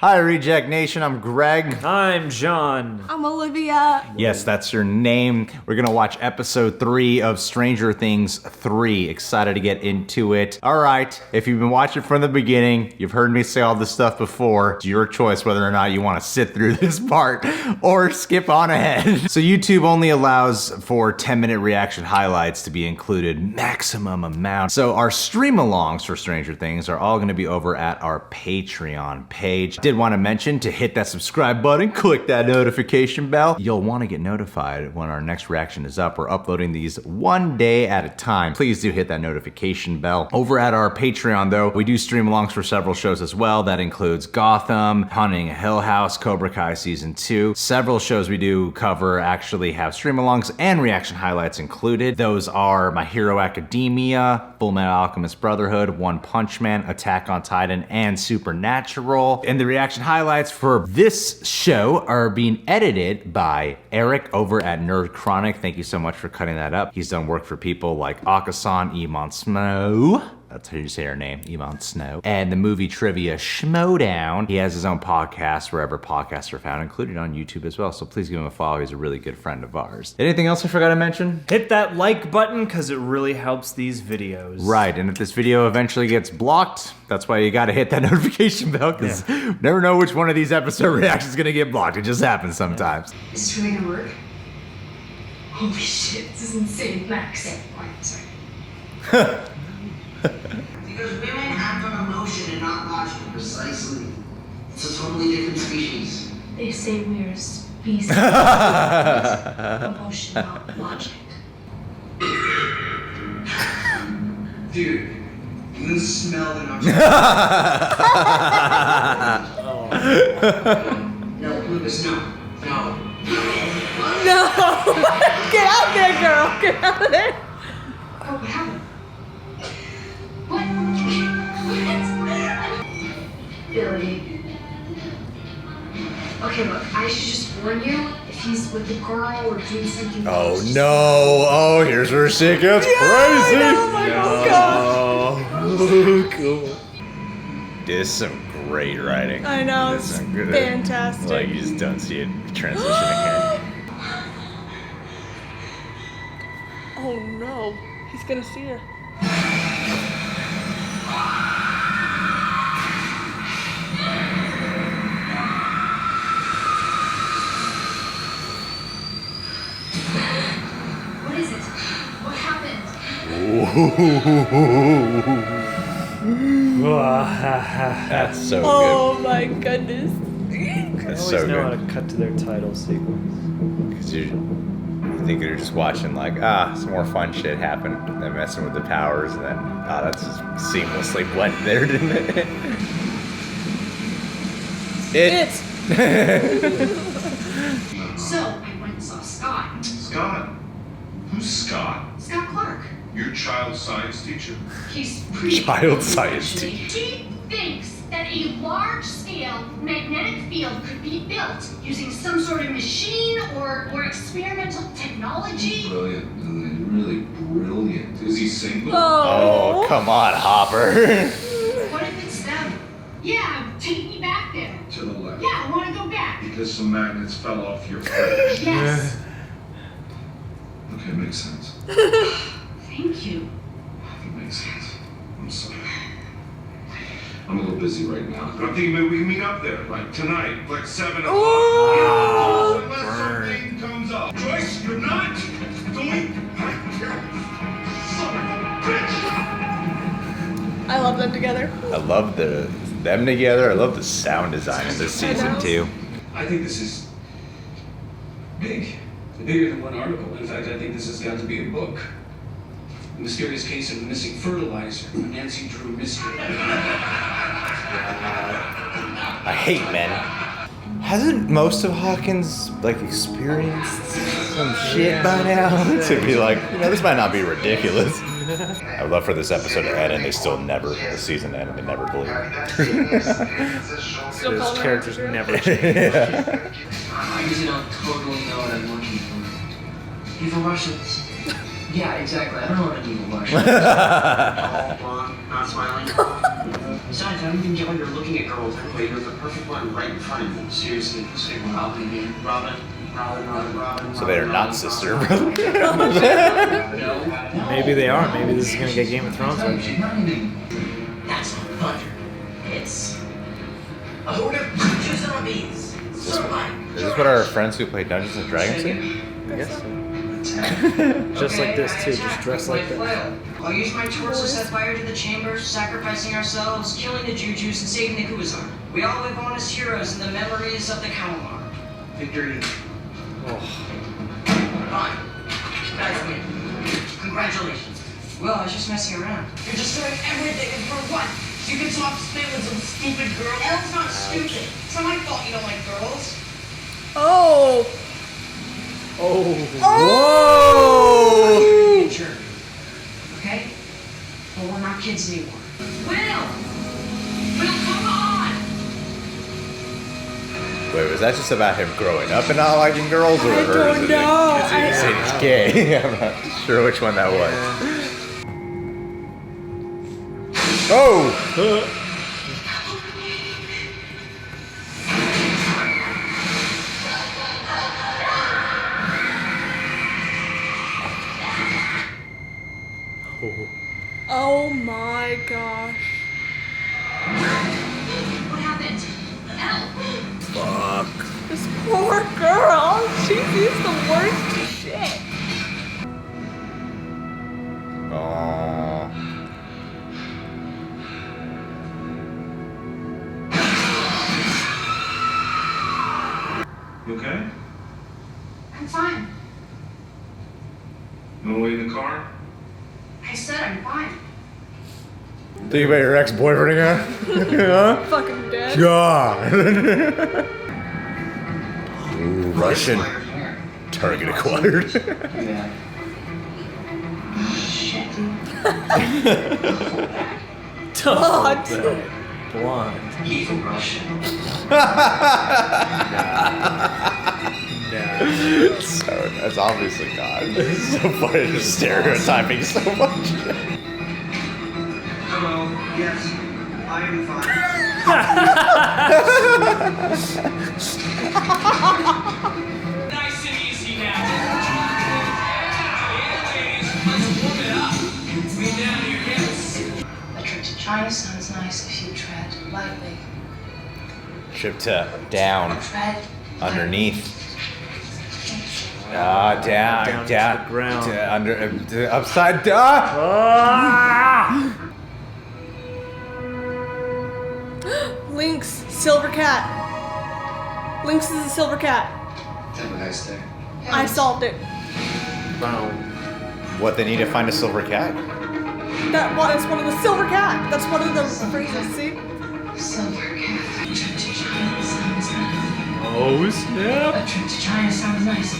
Hi, Reject Nation. I'm Greg. I'm John. I'm Olivia. Yes, that's your name. We're going to watch episode 3 of Stranger Things 3. Excited to get into it. All right, if you've been watching from the beginning, you've heard me say all this stuff before. It's your choice whether or not you want to sit through this part or skip on ahead. So YouTube only allows for 10-minute reaction highlights to be included, maximum amount. So our stream-alongs for Stranger Things are all going to be over at our Patreon page. Did want to mention to hit that subscribe button, click that notification bell. You'll want to get notified when our next reaction is up. We're uploading these one day at a time. Please do hit that notification bell. Over at our Patreon though, we do stream alongs for several shows as well. That includes Gotham, Haunting of Hill House, Cobra Kai Season 2. Several shows we do cover actually have stream alongs and reaction highlights included. Those are My Hero Academia, Full Metal Alchemist Brotherhood, One Punch Man, Attack on Titan, and Supernatural. And the reaction highlights for this show are being edited by Eric over at Nerd Chronic. Thank you so much for cutting that up. He's done work for people like Akasan, Iman Snow. That's how you say her name, Iman Snow. And the movie trivia Schmodown. He has his own podcast wherever podcasts are found, including on YouTube as well. So please give him a follow. He's a really good friend of ours. Anything else I forgot to mention? Hit that like button because it really helps these videos. Right, and if this video eventually gets blocked, that's why you gotta hit that notification bell because you never know which one of these episode reactions is gonna get blocked. It just happens sometimes. Is this really gonna work? Holy shit, this is insane. Max. Sorry. Because women act on emotion and not logic. Precisely. It's a totally different species. They say we're a species. Emotion, not logic. Dude, you smell the No, Lucas, no. No. No. Get out there, girl. Get out of there. Oh, what happened? What? Billy. Okay, look, I should just warn you if he's with the girl or doing something Oh else, no! Oh, here's where shit gets crazy! Oh my god. Oh, cool. This is some great writing. I know, This is it's some good- fantastic. Like, you just don't see it transitioning here. Oh no, he's gonna see her. What is it? What happened? That's so Oh my goodness. good. I That's always so know how good. to cut to their title sequence. Because you think you're just watching like, some more fun shit happen. And then messing with the powers, and then, that's just seamlessly blended there, didn't it? It's So, I went and saw Scott. Scott? Who's Scott? Scott Clark. Your child science teacher? He's pretty Child cool, science actually. teacher. He thinks that a large-scale magnetic field could be built using some sort of machine or experimental technology. Brilliant. Really brilliant. Is he single? Oh, come on, Hopper. What if it's them? Yeah, take me back there. To the left. Yeah, I want to go back. Because some magnets fell off your fridge. Yes. Okay, makes sense. Thank you. That makes sense. I'm sorry. I'm a little busy right now. But I'm thinking maybe we can meet up there, like tonight, like 7 o'clock. Ooh. Unless something comes up. Joyce, you're not going back there. Son of a bitch! I love them together. I love them together. I love the sound design in this season too. I think this is big. Bigger than one article. In fact, I think this has got to be a book. The mysterious case of the missing fertilizer, a Nancy Drew mystery. I hate men. Hasn't most of Hawkins like experienced some shit by now to be like, this might not be ridiculous. I would love for this episode to end and they still never, the season end and they never believe it. Those characters never change. I usually don't totally know what I'm looking for. Evil Russians. Yeah, exactly. I don't know what an evil Russian is. Tall, blonde, not smiling. Besides, I don't even get why you're looking at girls anyway. There's a perfect one right in front of you. Seriously, say Robin again. Robin. So they're not sister and brother. Maybe they are. Maybe this is gonna get Game of Thrones. That's not thunder. It's a horde of zombies. Is this what our friends who play Dungeons and Dragons do? I guess so. Just like this too. Just dressed like that. I'll use my torch to set fire to the chambers, sacrificing ourselves, killing the Jujus, and saving the Kuwazar. We all live on as heroes in the memories of the Kalmar. Victory. Fine. Guys win. Congratulations. Well, I was just messing around. You're destroying everything, and for what? You can talk spit with some stupid girl. Elle's not stupid. It's not my fault you don't like girls. Oh. Oh! Sure. Okay? Well, we're not kids anymore. Will, come on! Wait, was that just about him growing up and not liking girls, or I don't know. Is he's gay? I'm not sure which one that was. Oh! Oh my gosh. What happened? Elle! Fuck. This poor girl. She sees the worst shit. Oh. You okay? I'm fine. You wanna wait in the car? I said I'm fine. Think about your ex-boyfriend again? Huh? Fucking dead. God. Ooh, Russian. Target acquired. Yeah. Shit. God. Blonde. Evil Russian. So, that's obviously God. It's so funny just stereotyping so much. Hello. Yes. I am fine. Nice and easy now. Yeah, ladies. Let's warm it up. Be down to your hips. A trip to China sounds nice if you tread lightly. Ship to down, Tread underneath. Down Down, to the ground. Upside down. Lynx, silver cat. Lynx is a silver cat. Have a nice day. I solved it. Boom. What, they need to find a silver cat? That was one of the silver cat. That's one of the phrases. See? silver cat. A trip to China sounds nice. Oh snap! A trip to China sounds nice.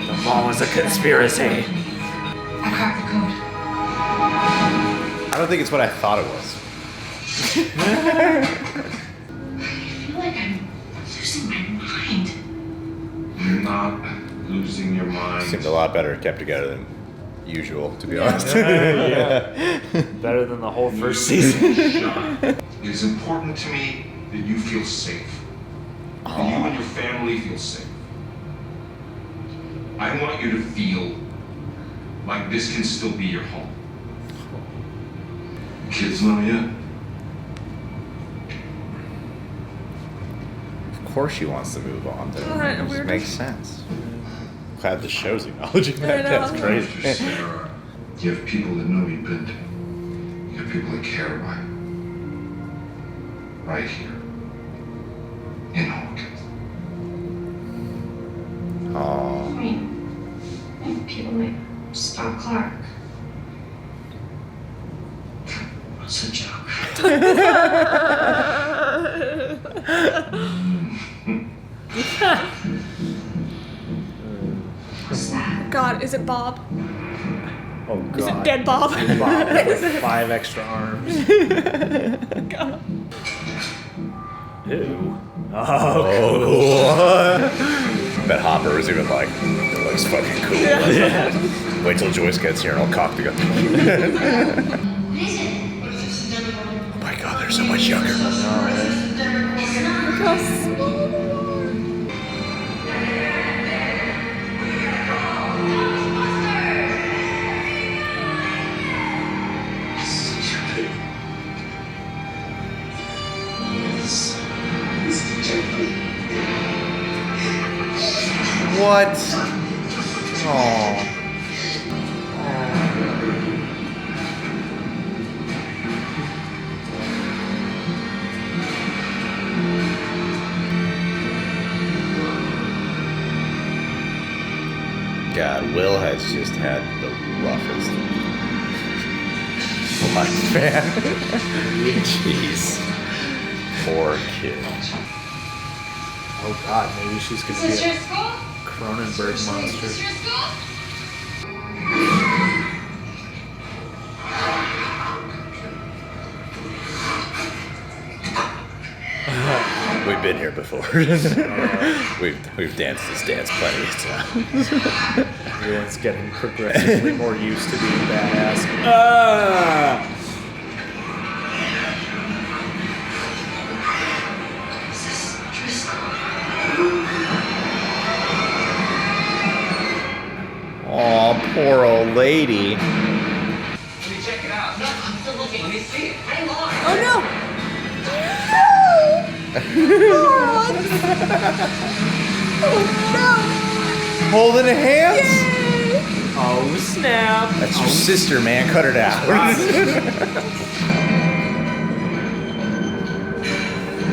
The ball is a conspiracy. I cracked the code. I don't think it's what I thought it was. I feel like I'm losing my mind. You're not losing your mind. Seemed a lot better kept together than usual, to be honest. Yeah. Better than the whole first season. It is important to me that you feel safe. That you and your family feel safe. I want you to feel like this can still be your home. Kids know yet? Of course she wants to move on. That Alright, just we're makes just- sense. Glad the show's acknowledging that. I know. That's crazy. Sarah, you have people that know you've been to. You have people that care about you. Right here. In Hawkins. Aw. I mean, people like Scott Clark. What's a joke? What's that? God, is it Bob? Oh god. Is it dead Bob? Bob with like 5 extra arms. God. Ew. Oh, Bet Hopper was even like, it looks fucking cool. Wait till Joyce gets here and I'll cock together. What is it? What is this? so much younger. Look how small they are. What? Oh. God, Will has just had the roughest life, man. Jeez. Poor kid. Oh God, maybe she's gonna Is be this your a school? Cronenberg Is monster. this your school? We've been here before. we've danced this dance plenty of times. Everyone's getting progressively more used to being badass. Ah! Aw, poor old lady. Let me check it out. No, I'm still looking. Let me see it. Hang on. Oh no! Oh Holding hands? Yay! Oh snap! That's your sister, man. Cut it out.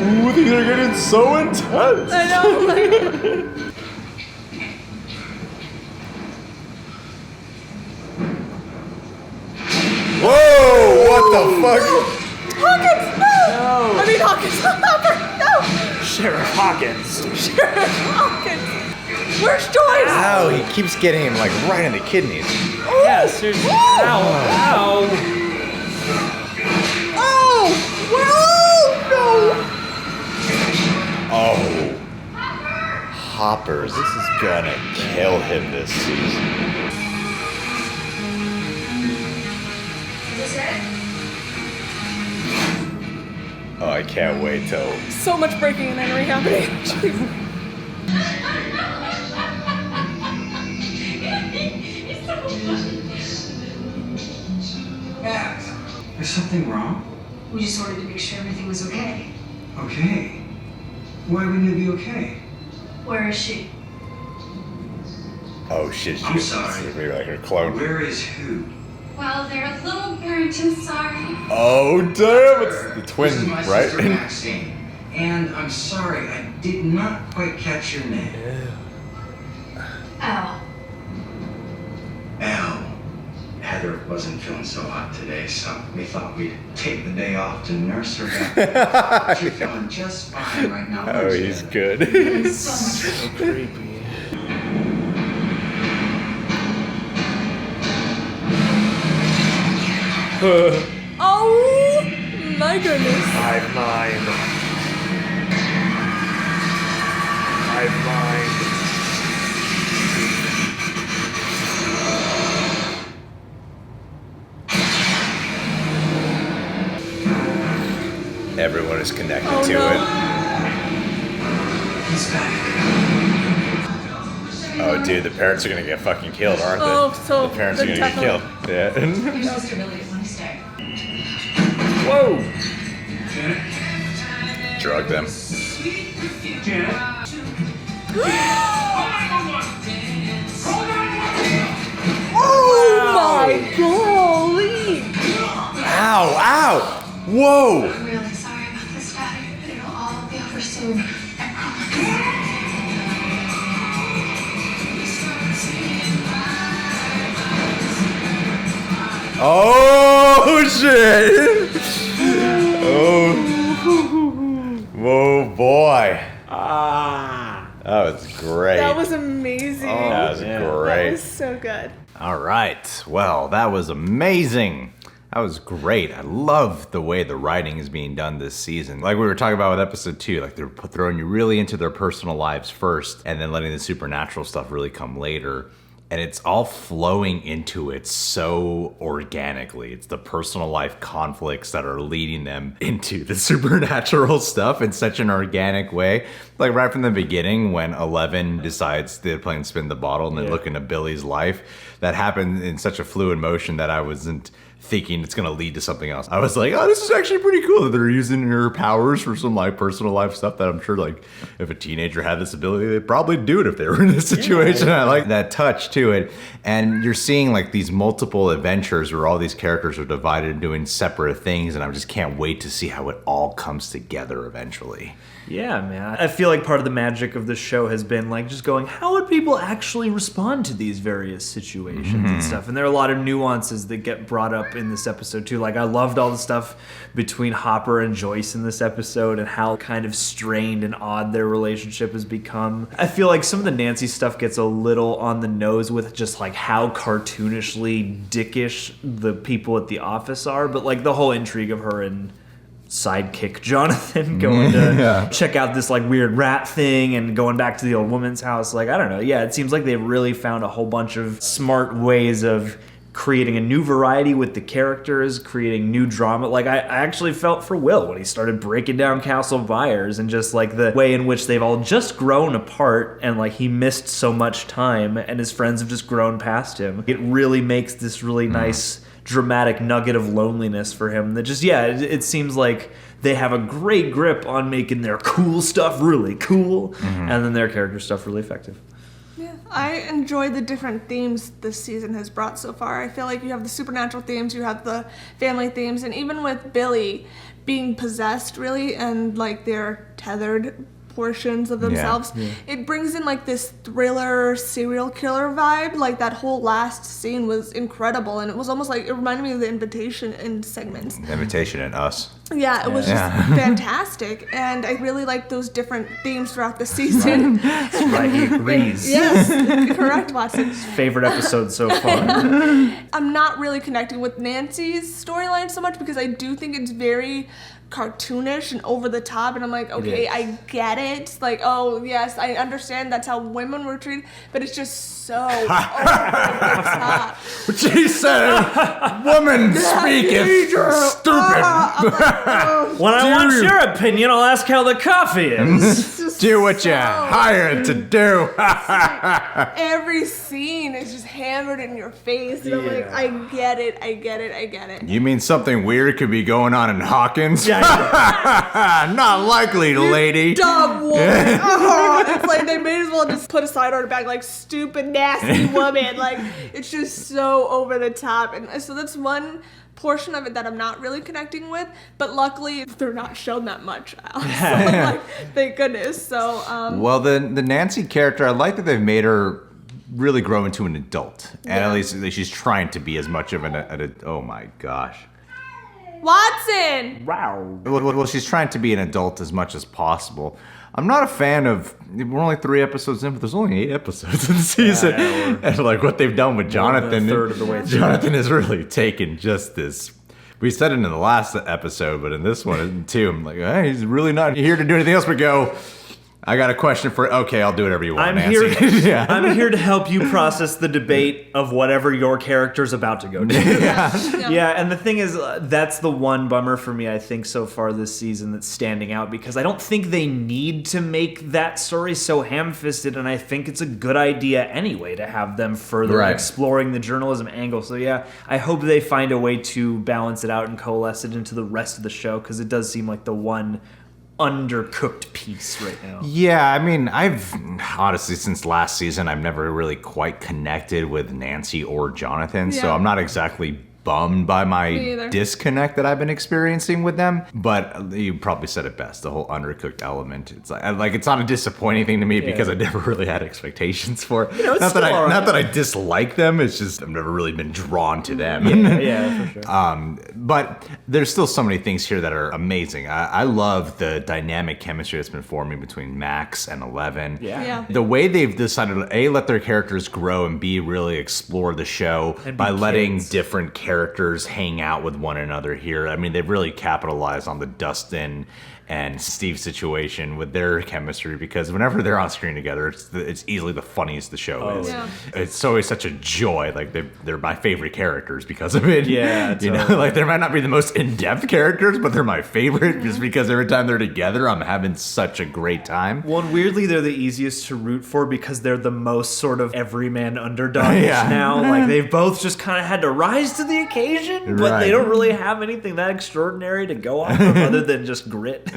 Ooh, these are getting so intense. I know. Like, Whoa! What the fuck? Hawkins, no! No! I mean Hawkins, Hopper, no! Sheriff Hawkins! Sheriff Hawkins! Where's Joyce? Ow, he keeps getting him like right in the kidneys. Yeah, seriously. Ow! Ow! Oh! Well, no! Oh. Hoppers. This is gonna kill him this season. Is this it? Oh, I can't wait till. So much breaking and entering happening. Jeez. It's so funny. Max, is something wrong? We just wanted to make sure everything was okay. Okay. Why wouldn't it be okay? Where is she? Oh shit, I'm she's sorry. maybe like her clone. Where is who? Well, they're a little Barrington, sorry. Oh damn, it's the This is twin, my right? sister Maxine. And I'm sorry, I did not quite catch your name. Oh. Elle. Heather wasn't feeling so hot today, so we thought we'd take the day off to nurse her back. She's feeling just fine right now. Oh, he's good. So creepy. Oh my goodness. Hive mind. Hive mind. Everyone is connected Oh, to no. it. He's back. Oh, dude, the parents are gonna get fucking killed, aren't they? Oh, so the parents are then gonna get killed. definitely. Yeah. Your sister really doesn't want to stay. Whoa! Janet? Drug them. Janet? Oh my golly! Ow! Ow! Whoa! I'm really sorry about this, Daddy. It'll all be over soon. I promise. Oh shit! Oh. Whoa, boy. Ah! That was great. That was amazing. That was Yeah. great. That was so good. All right. Well, that was amazing. That was great. I love the way the writing is being done this season. Like we were talking about with episode 2, like they're throwing you really into their personal lives first and then letting the supernatural stuff really come later. and it's all flowing into it so organically. It's the personal life conflicts that are leading them into the supernatural stuff in such an organic way. Like right from the beginning when 11 decides they're playing spin the bottle and they look into Billy's life, that happened in such a fluid motion that I wasn't thinking it's going to lead to something else. I was like, oh, this is actually pretty cool that they're using her powers for some like personal life stuff that I'm sure like if a teenager had this ability, they'd probably do it if they were in this situation. I like that touch to it. And you're seeing like these multiple adventures where all these characters are divided and doing separate things. And I just can't wait to see how it all comes together eventually. Yeah, man. I feel like part of the magic of the show has been like just going, how would people actually respond to these various situations and stuff? And there are a lot of nuances that get brought up in this episode too. Like I loved all the stuff between Hopper and Joyce in this episode and how kind of strained and odd their relationship has become. I feel like some of the Nancy stuff gets a little on the nose with just like how cartoonishly dickish the people at the office are, but like the whole intrigue of her and sidekick Jonathan going to check out this like weird rat thing and going back to the old woman's house. Like, I don't know. Yeah, it seems like they've really found a whole bunch of smart ways of creating a new variety with the characters, creating new drama. Like, I actually felt for Will when he started breaking down Castle Byers and just like the way in which they've all just grown apart and like he missed so much time and his friends have just grown past him. It really makes this really nice dramatic nugget of loneliness for him that just, it seems like they have a great grip on making their cool stuff really cool and then their character stuff really effective. Yeah, I enjoy the different themes this season has brought so far. I feel like you have the supernatural themes, you have the family themes, and even with Billy being possessed really and like they're tethered portions of themselves, it brings in like this thriller serial killer vibe. Like that whole last scene was incredible and it was almost like it reminded me of The Invitation in segments. The Invitation and Us. Yeah, it was just fantastic, and I really like those different themes throughout the season. That's right, he agrees. Yes, correct, Watson. Favorite episode so far. I'm not really connecting with Nancy's storyline so much because I do think it's very cartoonish and over the top, and I'm like, okay, I get it. Like, oh yes, I understand that's how women were treated, but it's just so over the top. She said, woman speaketh stupid. When I want your opinion, I'll ask how the coffee is. Do what you're hired to do. Every scene is just hammered in your face, and I'm like, I get it. You mean something weird could be going on in Hawkins? Not likely, lady. Dumb woman. It's like they may as well just put a side order back, like stupid, nasty woman. Like it's just so over the top, and so that's one portion of it that I'm not really connecting with. But luckily, they're not shown that much. So I'm like, thank goodness. So well, the Nancy character, I like that they've made her really grow into an adult, and at least she's trying to be as much of an oh my gosh. Watson! Wow. Well, she's trying to be an adult as much as possible. I'm not a fan of, we're only 3 episodes in, but there's only 8 episodes in the season. And like what they've done with Jonathan. A third of the way through. Jonathan has really taken just this, we said it in the last episode, but in this one too, I'm like, hey, he's really not here to do anything else but go, I got a question for, okay, I'll do whatever you want, Nancy. I'm here to help you process the debate of whatever your character's about to go to. Yeah, and the thing is, that's the one bummer for me, I think, so far this season that's standing out, because I don't think they need to make that story so ham-fisted, and I think it's a good idea anyway to have them further exploring the journalism angle. So yeah, I hope they find a way to balance it out and coalesce it into the rest of the show, because it does seem like the one undercooked piece right now. Yeah, I mean, I've honestly, since last season, I've never really quite connected with Nancy or Jonathan, so I'm not exactly bummed by my disconnect that I've been experiencing with them. But you probably said it best, the whole undercooked element. It's like it's not a disappointing thing to me because I never really had expectations for it. Not that I dislike them, it's just I've never really been drawn to them. Yeah, for sure. But there's still so many things here that are amazing. I love the dynamic chemistry that's been forming between Max and 11. Yeah. The way they've decided to let their characters grow and really explore the show by letting different characters characters hang out with one another here. I mean, they've really capitalized on the Dustin and Steve situation with their chemistry, because whenever they're on screen together, it's easily the funniest the show is. Yeah. It's always such a joy. Like they're my favorite characters because of it. Yeah, you know, totally. like they might not be the most in-depth characters, but they're my favorite just because every time they're together, I'm having such a great time. Well, and weirdly, they're the easiest to root for because they're the most sort of everyman underdogs Yeah. now. Like, they've both just kind of had to rise to the occasion, but Right. they don't really have anything that extraordinary to go off of other than just grit.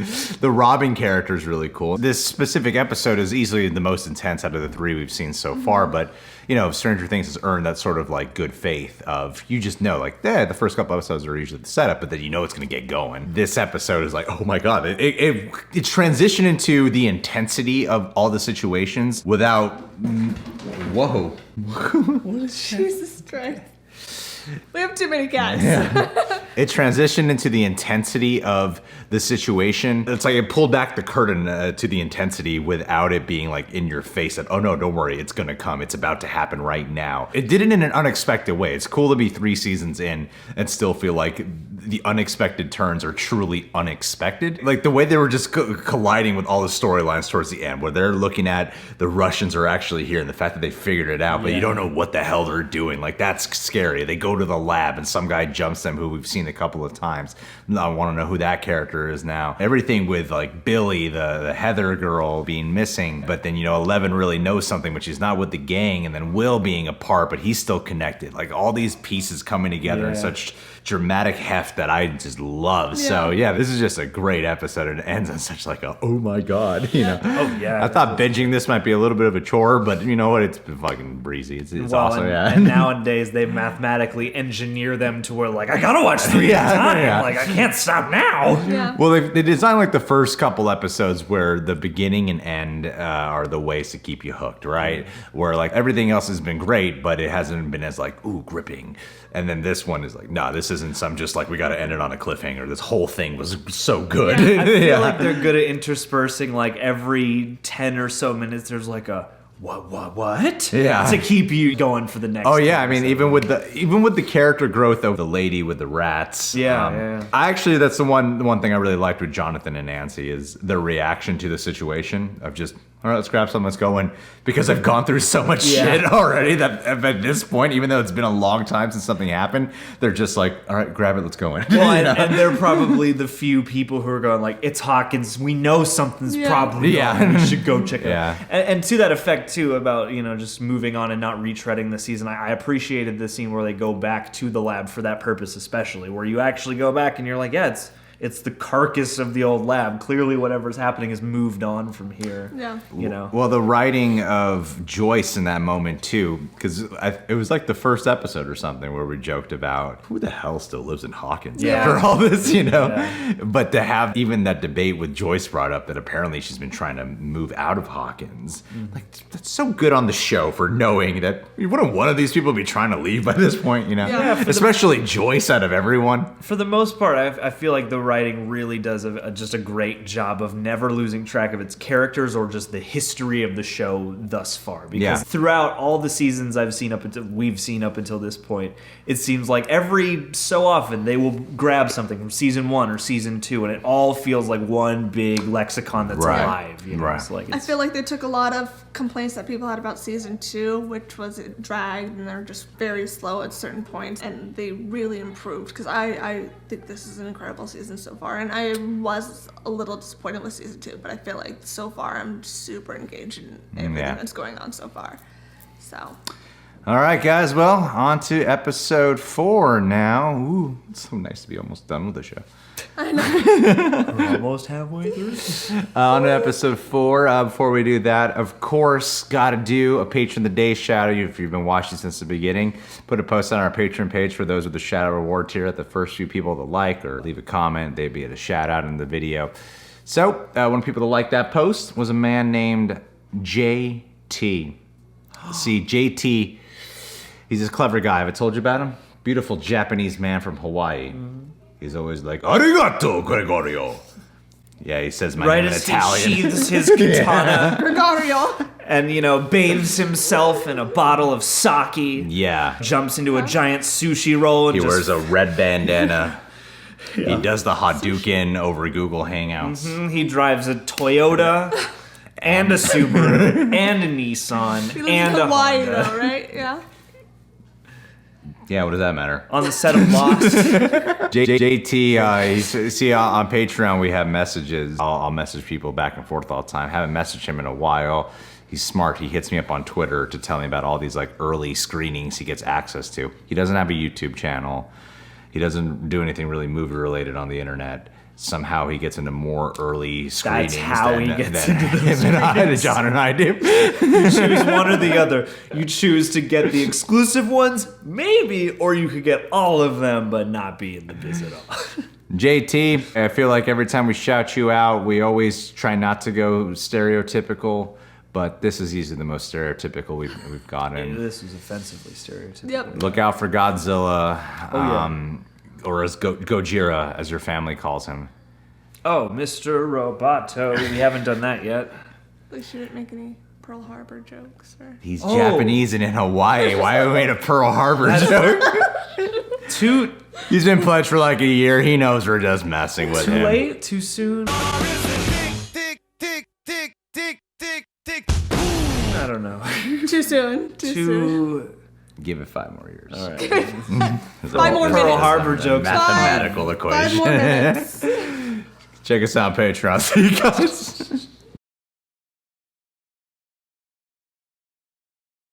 The Robin character is really cool. This specific episode is easily the most intense out of the 3 we've seen so far, but, you know, Stranger Things has earned that sort of, like, good faith of, you just know, like, the first couple episodes are usually the setup, but then you know it's going to get going. This episode is like, oh my god, it transitioned into the intensity of all the situations without... Whoa. Jesus Christ. We have too many cats. It transitioned into the intensity of the situation. It's like it pulled back the curtain to the intensity without it being like in your face that, oh no, don't worry, it's gonna come. It's about to happen right now. It did it in an unexpected way. It's cool to be 3 seasons in and still feel like the unexpected turns are truly unexpected. Like the way they were just colliding with all the storylines towards the end, where they're looking at the Russians are actually here and the fact that they figured it out, but you don't know what the hell they're doing. Like that's scary. They go to the lab and some guy jumps them who we've seen a couple of times. I want to know who that character is now. Everything with like Billy, the Heather girl being missing, but then, you know, 11 really knows something, but she's not with the gang, and then Will being apart, but he's still connected. Like all these pieces coming together in such dramatic heft that I just love. So yeah, this is just a great episode, and it ends on such like a, oh my god, you know. Oh yeah. I thought binging this might be a little bit of a chore, but you know what? It's been fucking breezy. It's awesome. And nowadays they mathematically engineer them to where like I gotta watch 3 at a time. Like I can't stop now. Yeah. Well, they designed like the first couple episodes where the beginning and end are the ways to keep you hooked, right? Where like everything else has been great, but it hasn't been as like, ooh, gripping. And then this one is like, nah, this isn't some just like we got to end it on a cliffhanger. This whole thing was so good. I feel like they're good at interspersing like every 10 or so minutes there's like a what? Yeah. To keep you going for the next. Oh yeah, I mean even with the character growth of the lady with the rats. Yeah. I actually, that's the one thing I really liked with Jonathan and Nancy is their reaction to the situation of just, all right, let's grab something, let's go in. Because I've gone through so much shit already that at this point, even though it's been a long time since something happened, they're just like, all right, grab it, let's go in. Well, and they're probably the few people who are going like, it's Hawkins. We know something's probably wrong. We should go check it out. And to that effect too, about, you know, just moving on and not retreading the season, I appreciated the scene where they go back to the lab for that purpose, especially where you actually go back and you're like, yeah, it's the carcass of the old lab. Clearly whatever's happening has moved on from here. Yeah. You know? Well, the writing of Joyce in that moment too, because it was like the first episode or something where we joked about who the hell still lives in Hawkins after all this, you know? Yeah. But to have even that debate with Joyce brought up that apparently she's been trying to move out of Hawkins, like that's so good on the show for knowing that wouldn't one of these people be trying to leave by this point, you know? Yeah. Especially Joyce out of everyone. For the most part, I feel like the writing really does just a great job of never losing track of its characters or just the history of the show thus far. Because throughout all the seasons we've seen up until this point, it seems like every so often they will grab something from season 1 or season 2, and it all feels like one big lexicon that's alive. You know? Right. So like I feel like they took a lot of complaints that people had about season 2, which was it dragged and they're just very slow at certain points, and they really improved because I think this is an incredible season so far, and I was a little disappointed with season 2, but I feel like so far I'm super engaged in everything that's going on so far. So. All right, guys. Well, on to episode 4 now. Ooh, it's so nice to be almost done with the show. I know. we're almost halfway through. On to episode 4. Before we do that, of course, got to do a Patron of the Day shout out. If you've been watching since the beginning, put a post on our Patreon page for those with the shout out reward tier at the first few people to like or leave a comment. They'd be at a shout out in the video. So, one of the people to like that post was a man named JT. See, JT, he's this clever guy. Have I told you about him? Beautiful Japanese man from Hawaii. He's always like, arigato, Gregorio. Yeah, he says my name in Italian. He sheathes his katana. Gregorio. And, bathes himself in a bottle of sake. Yeah. Jumps into a giant sushi roll. And He just wears a red bandana. He does the Hadouken over Google Hangouts. He drives a Toyota and a Subaru and a Nissan He lives and in a Hawaii, Honda. though, right? Yeah. Yeah, what does that matter? On the set of Lost. JT, see on Patreon we have messages. I'll message people back and forth all the time. Haven't messaged him in a while. He's smart. He hits me up on Twitter to tell me about all these like early screenings he gets access to. He doesn't have a YouTube channel. He doesn't do anything really movie related on the internet. Somehow he gets into more early screenings. That's how he gets into those than John and I do. You choose one or the other. You choose to get the exclusive ones, maybe, or you could get all of them but not be in the biz at all. JT, I feel like every time we shout you out, we always try not to go stereotypical, but this is easily the most stereotypical we've gotten. This was offensively stereotypical. Yep. Look out for Godzilla, yeah. or as Gojira, as your family calls him. Oh, Mr. Roboto. We haven't done that yet. At least you didn't make any Pearl Harbor jokes. Or... He's Japanese and in Hawaii. Why have we made a Pearl Harbor joke? He's been pledged for like a year. He knows we're just messing with him. Too late? Too soon? I don't know. Too soon. Too soon. Give it 5 more years. All right. 5 more Pearl minutes. Harbor jokes. Mathematical 5 equation. more minutes. Check us out on Patreon. See you guys.